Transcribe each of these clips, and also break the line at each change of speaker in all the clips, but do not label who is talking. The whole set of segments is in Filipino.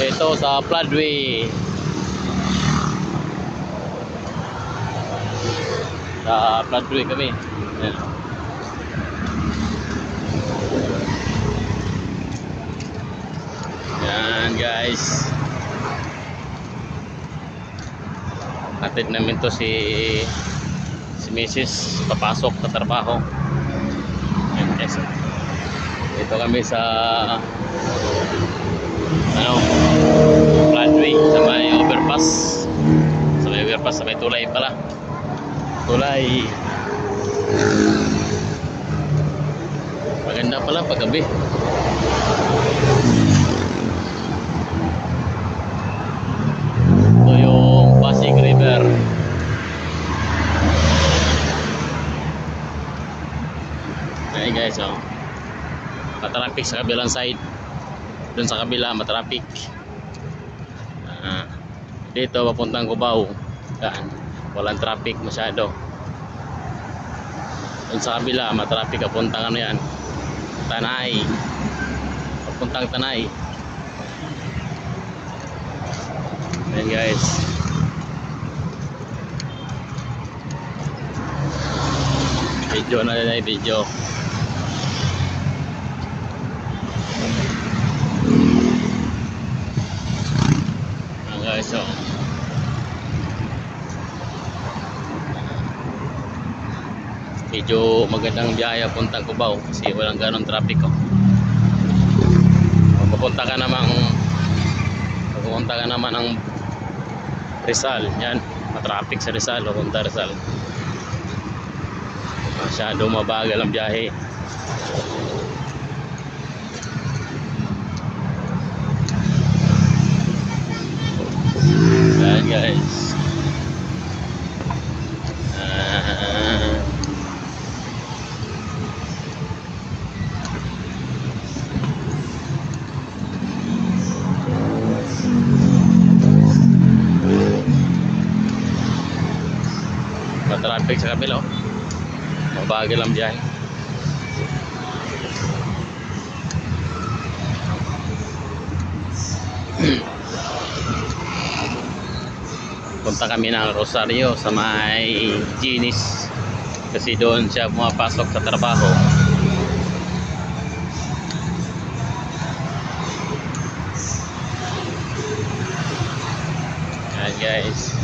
Ito sa floodway. Sa floodway kami. Ayan. Yan guys. Atid namin to si Mrs. papasok sa trabaho. Yan guys. Dito kami sa floodway sa may overpass. Sa may overpass, sa may tulay pala. Tulay. Maganda pala paggabi. Ito yung Pasig River. Ayan guys, oh. Matraffic sa kabilang side. Doon sa kabila matraffic. Dito papuntang Cubao. Yan. Walang traffic masyado. Doon sa kabila matraffic papuntang ano yan, Tanay. Papuntang Tanay. Ayan guys. Video na yan, video. Ayan guys, so medyo magandang biyahe puntang Cubao kasi walang ganong traffic, oh. Pupunta ka naman ang Rizal, yan, matraffic sa Rizal, pupunta Rizal. Masyado mabagal ang biyahe. Ayan guys. Traffic sa kabila, oh. Mabagal ang biyahe. Punta kami ng Rosario sa may Ginis kasi doon siya pumapasok sa trabaho. Ayan guys.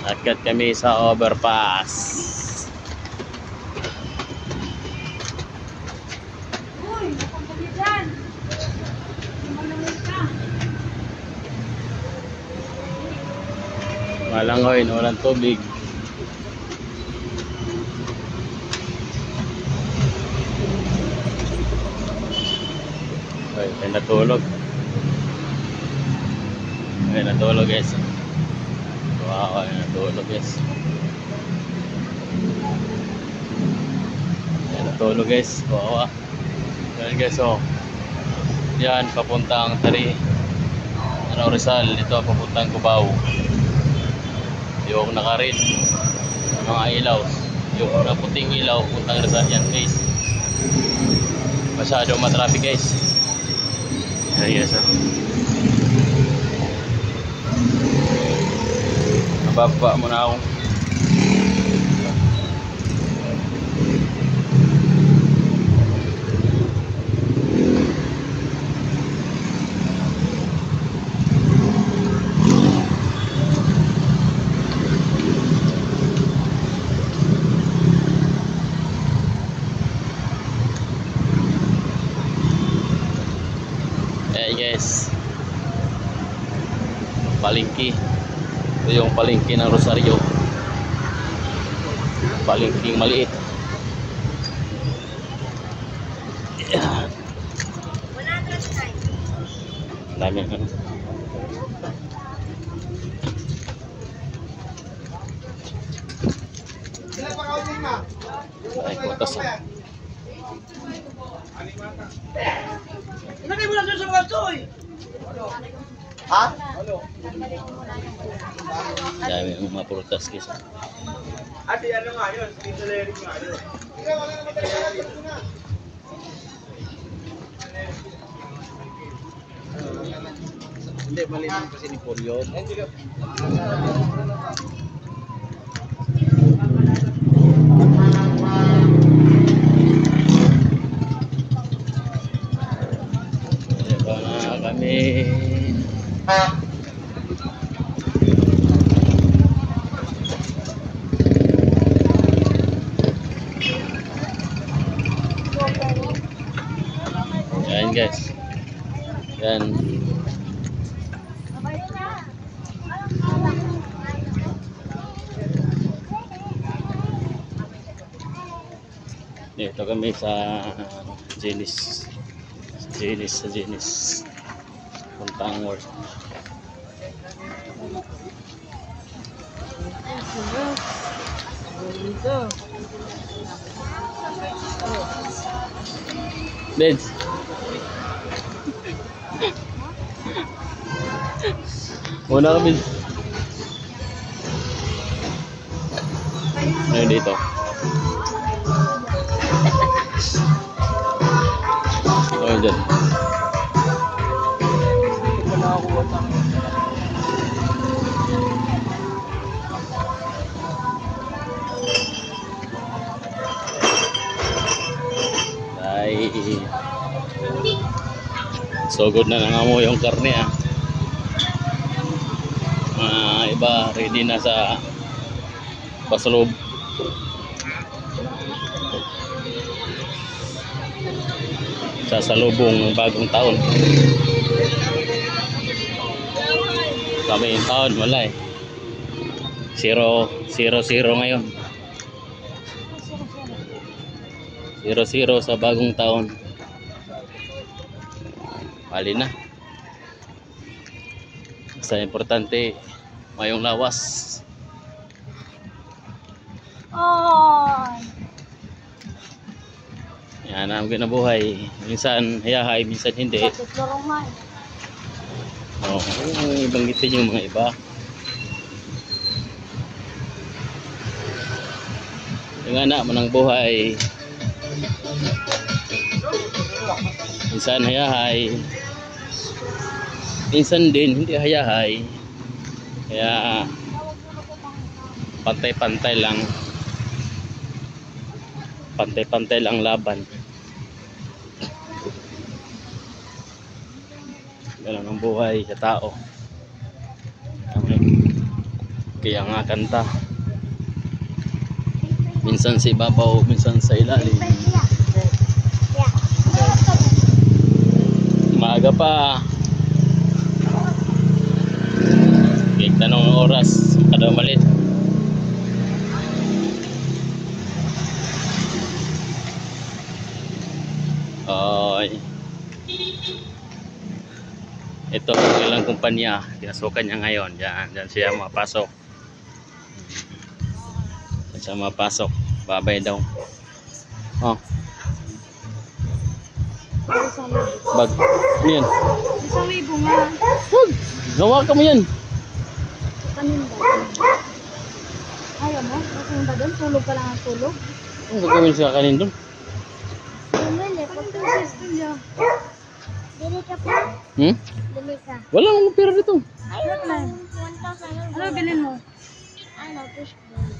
Agad kami sa overpass.
Uy, napunta dyan. Malamig ka.
Malangoy, walang tubig. Ay, natulog. Ay, natulog guys. Wow, ay, natulog guys. Ay, natulog guys. Wow. Yan guys, oh. Yan, papuntang Rizal. Ito, papuntang Cubao. Yung naka-red mga ilaw, yung puting ilaw puntang Rizal yan guys. Masyadong matraffic guys. Ayan guys, oh. Nababa muna ako. Guys, palengke. Ito yung palengke ng Rosario. Palengke maliit. Dami ano.
Sila pa kauling na.
Ay, kutas.
Ilagay mo na doon sa mga toy. Ha?
Dami ang mga prutas guys.
Ate, ano nga yun? Skinner nga yun.
Hindi, mali naman kasi ni Paul yun.
Diba na kami. Yan guys. Yan. Dito kami sa Genis. Sa Genis. Puntang work. Beds. Muna kami. Ano dito? Ano dyan? Ay, so good na nangamoy yung karne ah. Iba ready na sa pasalub. Sa salubong bagong taon. Kami yung taon, wala eh. 0-0 ngayon. 0-0 sa bagong taon. Mali na. Basta importante, mayong lawas. Yan ang kinabuhay. Minsan hayahay, minsan hindi. Oo, ibanggitin yung mga iba. Yung anak mo ng buhay. Minsan hayahay. Minsan din hindi hayahay. Kaya pantay-pantay lang. Pantay-pantay lang laban. Ganun ang buhay sa tao. Kaya nga kanta. Minsan sa ibabaw, minsan sa ilalim. Maaga pa. Kaya tanong ng oras kada umalit. Ito ang ilang kumpanya, pinasukan niya ngayon. Diyan siya mapasok. Diyan siya mapasok. Babay daw. Oh. Bag. Ano yan?
Isang libo nga.
Wag! Gawa ka mo yan.
Paninda. Ayaw mo? Kasi ba doon? Tulog ka lang ang tulog?
Ang gagawin sa kanin doon?
Paninda gusto niya.
Dili ka pa?
Hmm?
Dili ka.
Wala akong pera dito.
Ano na?
1,000.
Ano bilhin mo?
Ano, fishbone.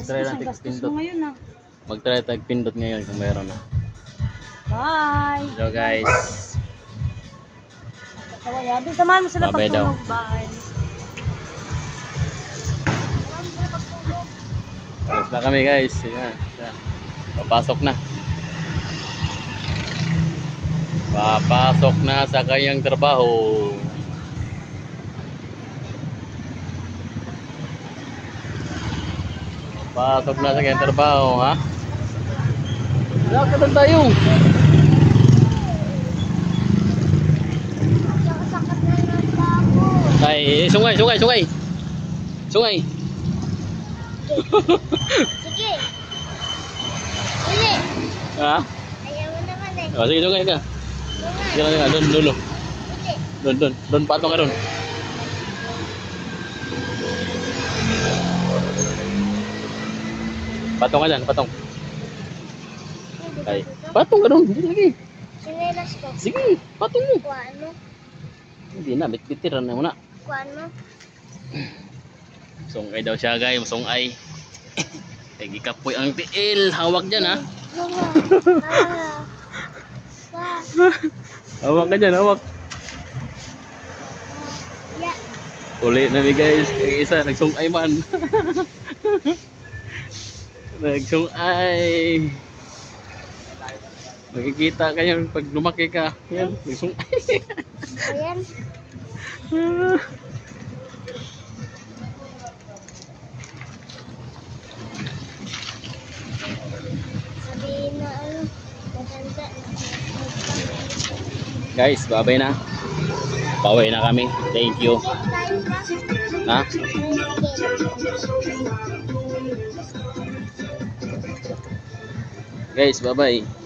Try natin
Gastos
pindot.
mo ngayon ah.
Mag-try tag pindot ngayon kung mayroon na.
Bye!
Hello guys.
Kaya di samahan mo sila
Babay daw.
pagtulog. Bye!
Tapos na kami guys. Yan. Yan. Papasok na. Papasok na sa kanyang trabaho. Pasok na sa kanyang trabaho, ha? Lakad tayo.
Sakit na yung tabo.
Ay, sungay. Sungay.
Sige. Hindi.
Ha?
Ayaw mo naman eh.
Oh, sige, sungay ka. Sige ka, doon, dulo.
Hindi.
Doon, patong ka doon. Patong ka dyan, patong. Ay, patong ka doon, sige.
Sinelas ko.
Sige, patong mo.
Kuhaan mo.
Hindi na, bit-bitiran na muna.
Kuhaan mo.
Sungay daw siya guys, sungay. Ikapoy ang tiil, hawak dyan ha. Hawak ka dyan, hawak.
Ya.
Uli na mi guys, yung isa nagsungay man. Nagsungay. Nakikita kayo pag lumaki ka. Yan, nagsungay.
Ayan. Sabihin na ano. Matanda.
Guys, babay na. Baway na kami. Thank you.
Tayo
Ha?
na.
Guys, bye-bye.